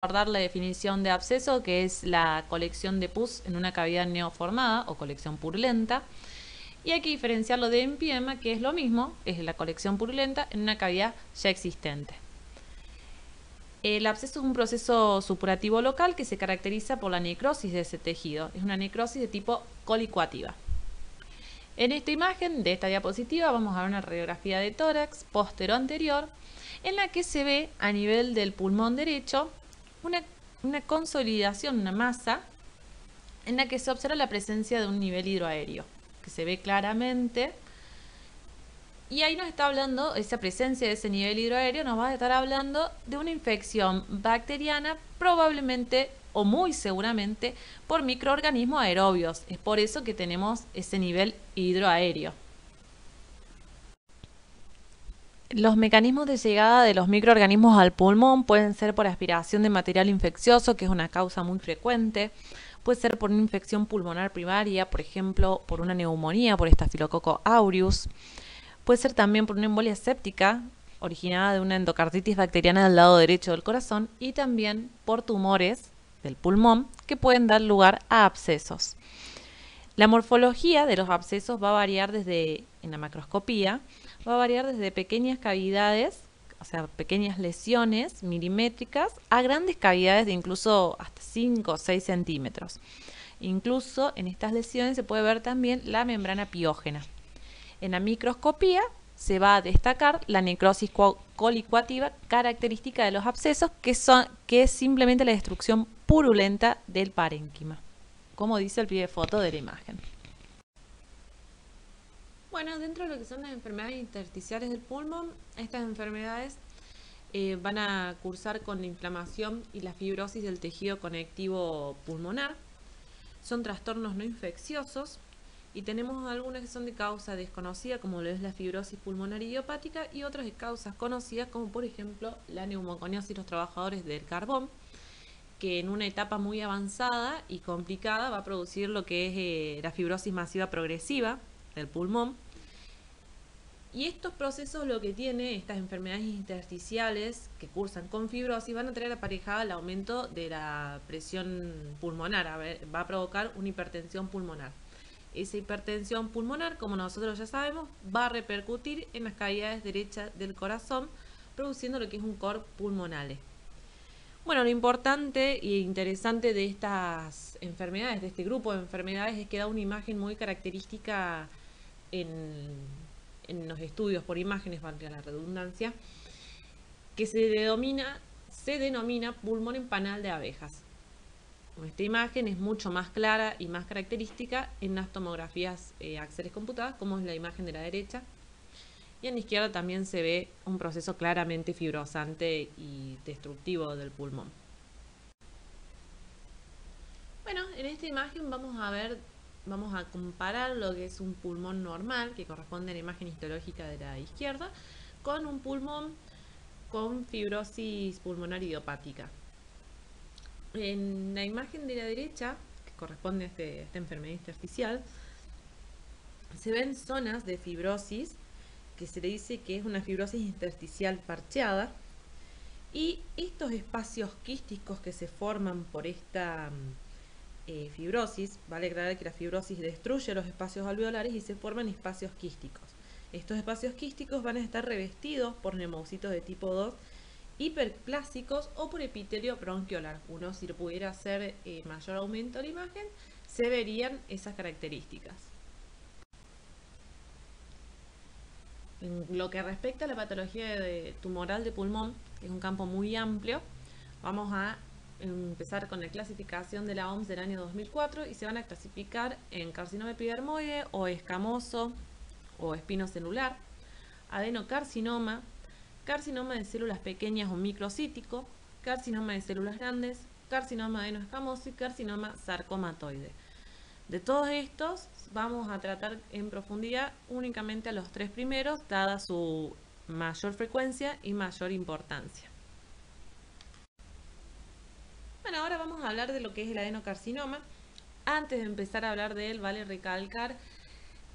Recordar la definición de absceso, que es la colección de pus en una cavidad neoformada o colección purulenta. Y hay que diferenciarlo de empiema, que es lo mismo, es la colección purulenta en una cavidad ya existente. El absceso es un proceso supurativo local que se caracteriza por la necrosis de ese tejido. Es una necrosis de tipo colicoativa. En esta imagen de esta diapositiva vamos a ver una radiografía de tórax postero-anterior en la que se ve a nivel del pulmón derecho una consolidación, una masa, en la que se observa la presencia de un nivel hidroaéreo, que se ve claramente. Y ahí nos está hablando, esa presencia de ese nivel hidroaéreo nos va a estar hablando de una infección bacteriana, probablemente o muy seguramente por microorganismos aerobios. Es por eso que tenemos ese nivel hidroaéreo. Los mecanismos de llegada de los microorganismos al pulmón pueden ser por aspiración de material infeccioso, que es una causa muy frecuente. Puede ser por una infección pulmonar primaria, por ejemplo, por una neumonía, por Staphylococcus aureus. Puede ser también por una embolia séptica, originada de una endocarditis bacteriana del lado derecho del corazón, y también por tumores del pulmón, que pueden dar lugar a abscesos. La morfología de los abscesos va a variar en la macroscopía, va a variar desde pequeñas cavidades, o sea, pequeñas lesiones milimétricas, a grandes cavidades de incluso hasta 5 o 6 centímetros. Incluso en estas lesiones se puede ver también la membrana piógena. En la microscopía se va a destacar la necrosis colicoativa característica de los abscesos, que es simplemente la destrucción purulenta del parénquima, como dice el pie de foto de la imagen. Bueno, dentro de lo que son las enfermedades intersticiales del pulmón, estas enfermedades van a cursar con la inflamación y la fibrosis del tejido conectivo pulmonar. Son trastornos no infecciosos y tenemos algunas que son de causa desconocida, como lo es la fibrosis pulmonar idiopática, y otras de causas conocidas, como por ejemplo la neumoconiosis de los trabajadores del carbón, que en una etapa muy avanzada y complicada va a producir lo que es la fibrosis masiva progresiva del pulmón. Y estos procesos, lo que tiene estas enfermedades intersticiales que cursan con fibrosis, van a traer aparejada el aumento de la presión pulmonar, va a provocar una hipertensión pulmonar. Esa hipertensión pulmonar, como nosotros ya sabemos, va a repercutir en las cavidades derechas del corazón, produciendo lo que es un cor pulmonale. Bueno, lo importante e interesante de estas enfermedades, de este grupo de enfermedades, es que da una imagen muy característica en los estudios por imágenes, valga la redundancia, que se denomina pulmón en panal de abejas. Esta imagen es mucho más clara y más característica en las tomografías axiales computadas, como es la imagen de la derecha. Y en la izquierda también se ve un proceso claramente fibrosante y destructivo del pulmón. Bueno, en esta imagen vamos a comparar lo que es un pulmón normal, que corresponde a la imagen histológica de la izquierda, con un pulmón con fibrosis pulmonar idiopática. En la imagen de la derecha, que corresponde a esta enfermedad intersticial, se ven zonas de fibrosis, que se le dice que es una fibrosis intersticial parcheada, y estos espacios quísticos que se forman por esta fibrosis, vale aclarar que la fibrosis destruye los espacios alveolares y se forman espacios quísticos. Estos espacios quísticos van a estar revestidos por neumocitos de tipo 2 hiperplásicos o por epitelio bronquiolar. Uno, si pudiera hacer mayor aumento de la imagen, se verían esas características. En lo que respecta a la patología tumoral de pulmón, que es un campo muy amplio, vamos a empezar con la clasificación de la OMS del año 2004 y se van a clasificar en carcinoma epidermoide o escamoso o espinocelular, adenocarcinoma, carcinoma de células pequeñas o microcítico, carcinoma de células grandes, carcinoma adenoescamoso y carcinoma sarcomatoide. De todos estos vamos a tratar en profundidad únicamente a los tres primeros, dada su mayor frecuencia y mayor importancia. Bueno, ahora vamos a hablar de lo que es el adenocarcinoma. Antes de empezar a hablar de él, vale recalcar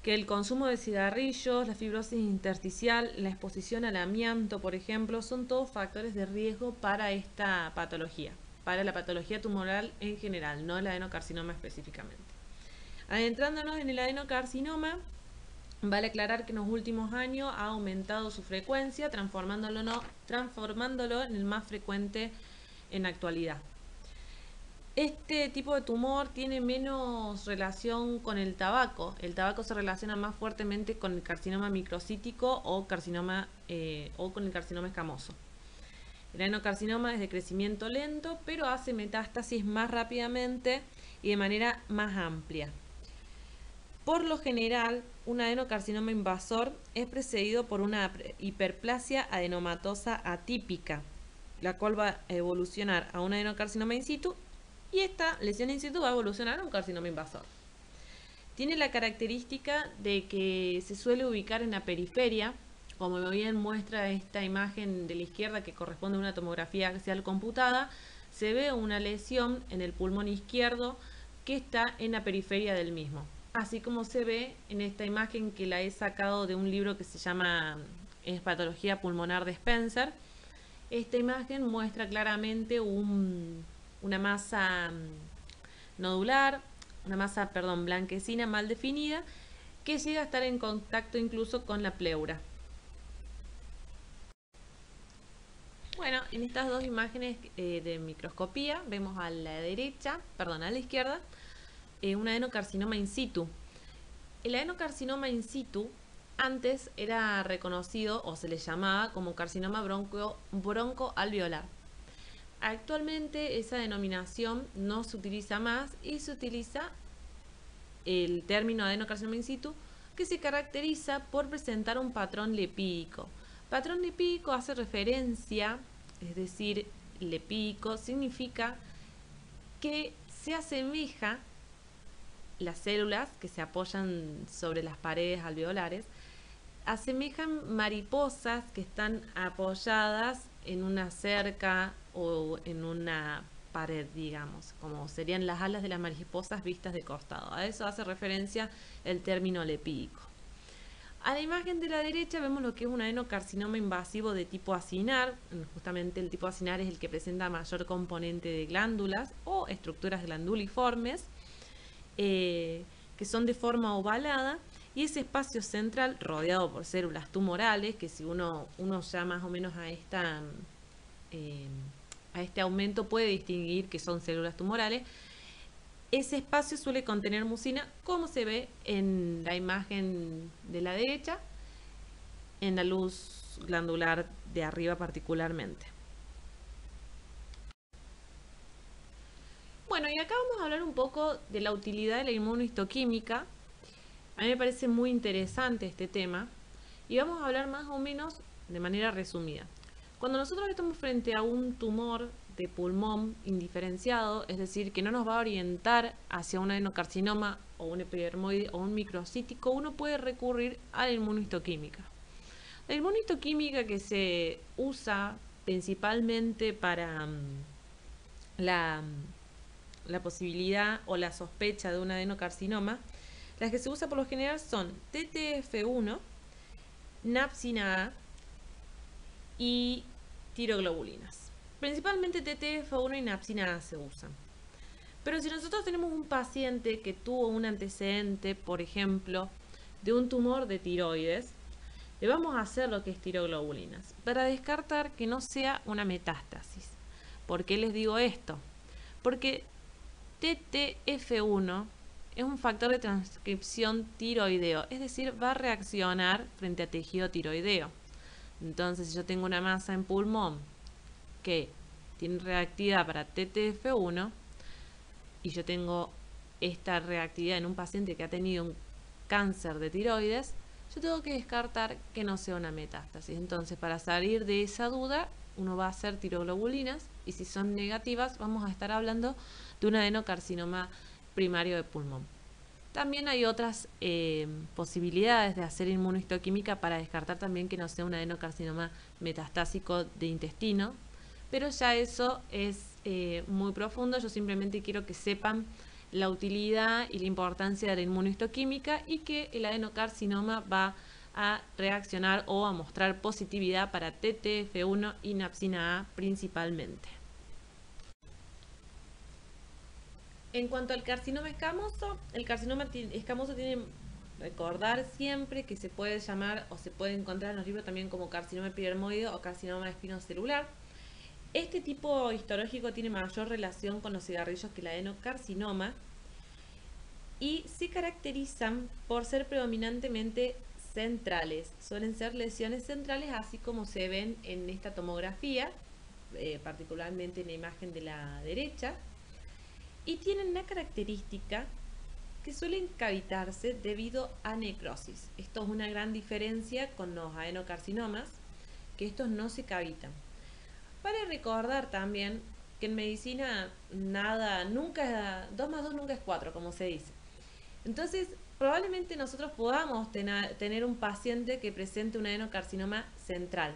que el consumo de cigarrillos, la fibrosis intersticial, la exposición al amianto, por ejemplo, son todos factores de riesgo para esta patología. para la patología tumoral en general, no el adenocarcinoma específicamente. Adentrándonos en el adenocarcinoma, vale aclarar que en los últimos años ha aumentado su frecuencia, transformándolo en el más frecuente en la actualidad. Este tipo de tumor tiene menos relación con el tabaco. El tabaco se relaciona más fuertemente con el carcinoma microcítico o con el carcinoma escamoso. El adenocarcinoma es de crecimiento lento, pero hace metástasis más rápidamente y de manera más amplia. Por lo general, un adenocarcinoma invasor es precedido por una hiperplasia adenomatosa atípica, la cual va a evolucionar a un adenocarcinoma in situ, y esta lesión in situ va a evolucionar a un carcinoma invasor. Tiene la característica de que se suele ubicar en la periferia, como bien muestra esta imagen de la izquierda que corresponde a una tomografía axial computada. Se ve una lesión en el pulmón izquierdo que está en la periferia del mismo, así como se ve en esta imagen que la he sacado de un libro que se llama Patología pulmonar de Spencer. Esta imagen muestra claramente una masa nodular, blanquecina mal definida, que llega a estar en contacto incluso con la pleura. Bueno, en estas dos imágenes de microscopía vemos a la izquierda, un adenocarcinoma in situ. El adenocarcinoma in situ antes era reconocido o se le llamaba como carcinoma broncoalveolar. Actualmente esa denominación no se utiliza más y se utiliza el término adenocarcinoma in situ, que se caracteriza por presentar un patrón lipídico. Patrón lipídico hace referencia, es decir, lipídico significa que se asemeja las células que se apoyan sobre las paredes alveolares, asemejan mariposas que están apoyadas en una cerca o en una pared, digamos, como serían las alas de las mariposas vistas de costado. A eso hace referencia el término lipídico. A la imagen de la derecha vemos lo que es un adenocarcinoma invasivo de tipo acinar. Justamente el tipo acinar es el que presenta mayor componente de glándulas o estructuras glanduliformes, que son de forma ovalada, y ese espacio central rodeado por células tumorales, que si uno ya más o menos a este aumento puede distinguir que son células tumorales. Ese espacio suele contener mucina, como se ve en la imagen de la derecha, en la luz glandular de arriba particularmente. Bueno, y acá vamos a hablar un poco de la utilidad de la inmunohistoquímica. A mí me parece muy interesante este tema y vamos a hablar más o menos de manera resumida. Cuando nosotros estamos frente a un tumor de pulmón indiferenciado, es decir, que no nos va a orientar hacia un adenocarcinoma o un epidermoide o un microcítico, uno puede recurrir a la inmunohistoquímica. La inmunohistoquímica que se usa principalmente para la posibilidad o la sospecha de un adenocarcinoma, las que se usa por lo general son TTF1, napsina A y tiroglobulinas. Principalmente TTF1 y napsina A se usan. Pero si nosotros tenemos un paciente que tuvo un antecedente, por ejemplo, de un tumor de tiroides, le vamos a hacer lo que es tiroglobulinas para descartar que no sea una metástasis. ¿Por qué les digo esto? Porque TTF1 es un factor de transcripción tiroideo, es decir, va a reaccionar frente a tejido tiroideo. Entonces, si yo tengo una masa en pulmón que tiene reactividad para TTF1 y yo tengo esta reactividad en un paciente que ha tenido un cáncer de tiroides, yo tengo que descartar que no sea una metástasis. Entonces, para salir de esa duda, uno va a hacer tiroglobulinas y si son negativas, vamos a estar hablando de un adenocarcinoma primario de pulmón. También hay otras posibilidades de hacer inmunohistoquímica para descartar también que no sea un adenocarcinoma metastásico de intestino, pero ya eso es muy profundo. Yo simplemente quiero que sepan la utilidad y la importancia de la inmunohistoquímica y que el adenocarcinoma va a reaccionar o a mostrar positividad para TTF1 y napsina A principalmente. En cuanto al carcinoma escamoso, el carcinoma escamoso tiene recordar siempre que se puede llamar o se puede encontrar en los libros también como carcinoma epidermoide o carcinoma espinocelular. Este tipo histológico tiene mayor relación con los cigarrillos que el adenocarcinoma y se caracterizan por ser predominantemente centrales. Suelen ser lesiones centrales, así como se ven en esta tomografía, particularmente en la imagen de la derecha, y tienen una característica que suelen cavitarse debido a necrosis. Esto es una gran diferencia con los adenocarcinomas, que estos no se cavitan. Para recordar también que en medicina nada, nunca, 2 más 2 nunca es 4, como se dice. Entonces, probablemente nosotros podamos tener un paciente que presente un adenocarcinoma central.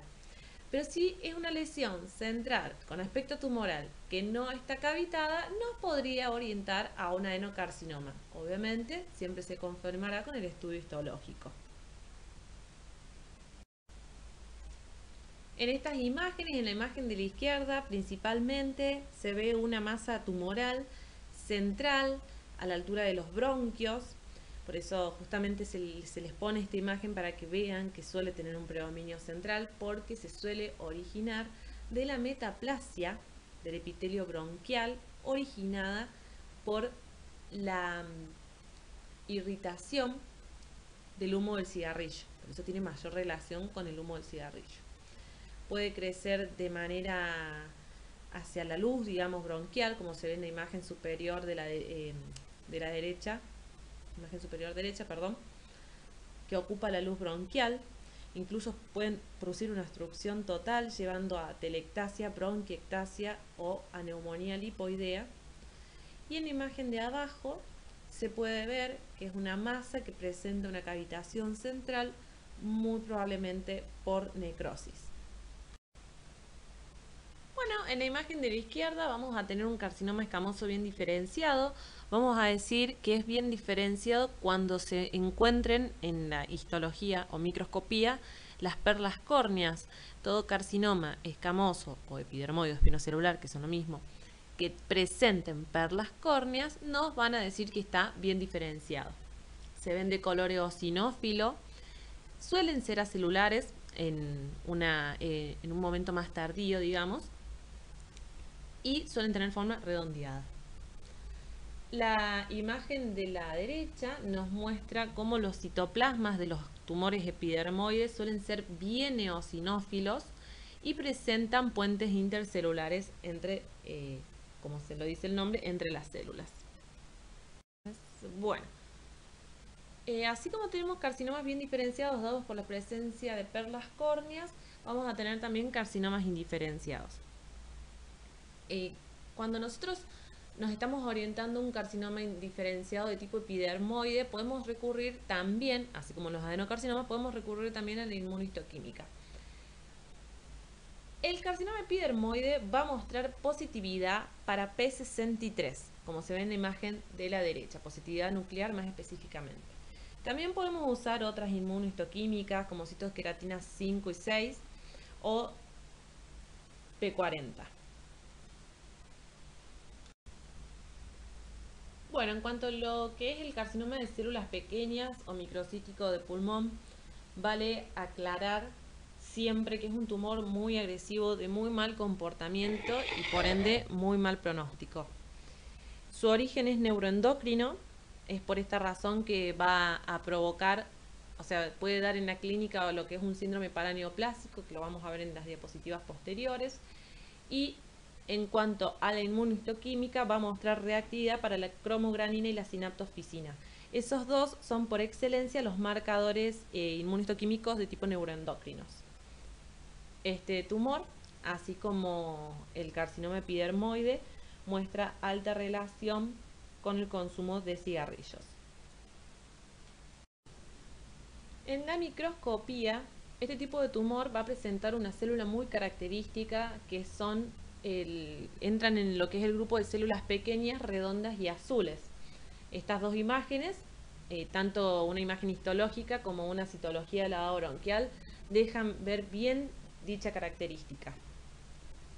Pero si es una lesión central con aspecto tumoral que no está cavitada, nos podría orientar a un adenocarcinoma. Obviamente, siempre se confirmará con el estudio histológico. En estas imágenes, en la imagen de la izquierda principalmente, se ve una masa tumoral central a la altura de los bronquios. Por eso justamente se les pone esta imagen para que vean que suele tener un predominio central, porque se suele originar de la metaplasia del epitelio bronquial originada por la irritación del humo del cigarrillo. Por eso tiene mayor relación con el humo del cigarrillo. Puede crecer de manera hacia la luz, digamos, bronquial, como se ve en la imagen superior de la derecha, imagen superior derecha, perdón, que ocupa la luz bronquial. Incluso pueden producir una obstrucción total, llevando a telectasia, bronquiectasia o a neumonía lipoidea. Y en la imagen de abajo se puede ver que es una masa que presenta una cavitación central, muy probablemente por necrosis. Bueno, en la imagen de la izquierda vamos a tener un carcinoma escamoso bien diferenciado. Vamos a decir que es bien diferenciado cuando se encuentren en la histología o microscopía las perlas córneas. Todo carcinoma escamoso o epidermoide o espinocelular, que son lo mismo, que presenten perlas córneas, nos van a decir que está bien diferenciado. Se ven de color eosinófilo, suelen ser acelulares en un momento más tardío, digamos, y suelen tener forma redondeada. La imagen de la derecha nos muestra cómo los citoplasmas de los tumores epidermoides suelen ser bien eosinófilos y presentan puentes intercelulares entre, como se lo dice el nombre, entre las células. Bueno, así como tenemos carcinomas bien diferenciados dados por la presencia de perlas córneas, vamos a tener también carcinomas indiferenciados. Cuando nosotros nos estamos orientando a un carcinoma indiferenciado de tipo epidermoide, podemos recurrir también, así como los adenocarcinomas, podemos recurrir también a la inmunohistoquímica. El carcinoma epidermoide va a mostrar positividad para P63, como se ve en la imagen de la derecha, positividad nuclear más específicamente. También podemos usar otras inmunohistoquímicas como citoqueratina 5 y 6 o P40. Bueno, en cuanto a lo que es el carcinoma de células pequeñas o microcítico de pulmón, vale aclarar siempre que es un tumor muy agresivo, de muy mal comportamiento y por ende muy mal pronóstico. Su origen es neuroendocrino, es por esta razón que va a provocar, o sea, puede dar en la clínica lo que es un síndrome paraneoplásico, que lo vamos a ver en las diapositivas posteriores, y en cuanto a la inmunohistoquímica va a mostrar reactividad para la cromogranina y la sinaptofisina. Esos dos son por excelencia los marcadores inmunohistoquímicos de tipo neuroendocrinos. Este tumor, así como el carcinoma epidermoide, muestra alta relación con el consumo de cigarrillos. En la microscopía, este tipo de tumor va a presentar una célula muy característica que son entran en lo que es el grupo de células pequeñas, redondas y azules. Estas dos imágenes, tanto una imagen histológica como una citología de lavado bronquial, dejan ver bien dicha característica.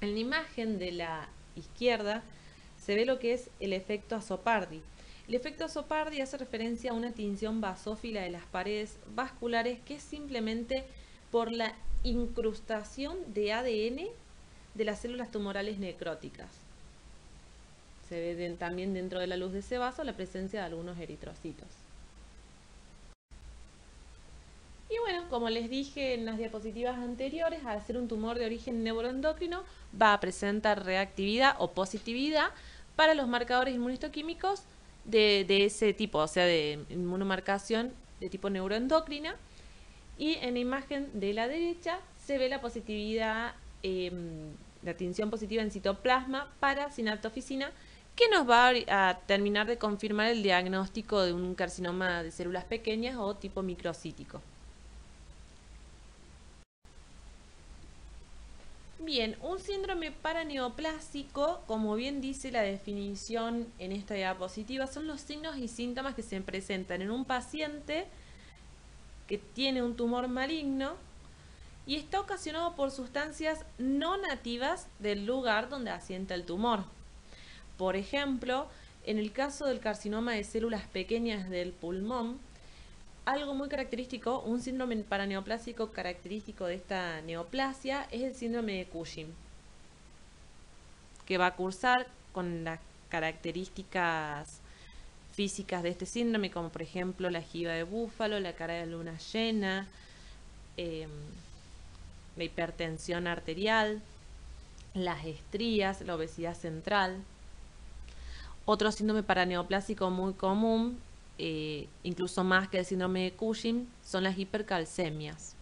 En la imagen de la izquierda se ve lo que es el efecto Azzopardi. El efecto Azzopardi hace referencia a una tinción basófila de las paredes vasculares que es simplemente por la incrustación de ADN de las células tumorales necróticas. Se ve también dentro de la luz de ese vaso la presencia de algunos eritrocitos. Y bueno, como les dije en las diapositivas anteriores, al ser un tumor de origen neuroendocrino, va a presentar reactividad o positividad para los marcadores inmunistoquímicos de ese tipo, o sea, de inmunomarcación de tipo neuroendocrina. Y en la imagen de la derecha se ve la positividad, la tinción positiva en citoplasma para sinaptofisina, que nos va a terminar de confirmar el diagnóstico de un carcinoma de células pequeñas o tipo microcítico. Bien, un síndrome paraneoplásico, como bien dice la definición en esta diapositiva, son los signos y síntomas que se presentan en un paciente que tiene un tumor maligno y está ocasionado por sustancias no nativas del lugar donde asienta el tumor. Por ejemplo, en el caso del carcinoma de células pequeñas del pulmón, algo muy característico, un síndrome paraneoplásico característico de esta neoplasia es el síndrome de Cushing, que va a cursar con las características físicas de este síndrome, como por ejemplo la jiba de búfalo, la cara de luna llena, la hipertensión arterial, las estrías, la obesidad central. Otro síndrome paraneoplásico muy común, incluso más que el síndrome de Cushing, son las hipercalcemias.